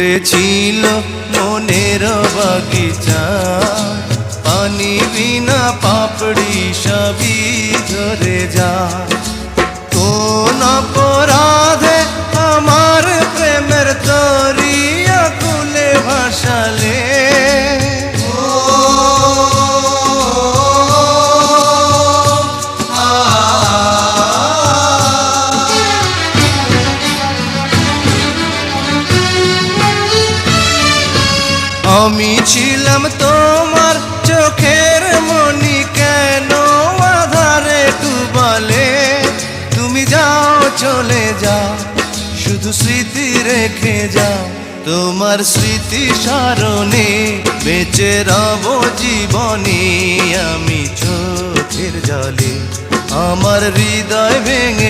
ফুটেছিল মনের বাগিচা, পানি বিনা পাপড়ি সবই ঝরে যায়। কোন অপরাধে আমার প্রেমের তরি আকুলে ভাসালে, আমি ছিলাম তোমার চোখের মনি, কেন আধারে ডুবালে? তুমি যাও চলে যাও, শুধু স্মৃতি রেখে যাও। তোমার স্মৃতি স্মরণে বেঁচে রব জীবনে, আমি চোখের জলে আমার হৃদয় ভেঙে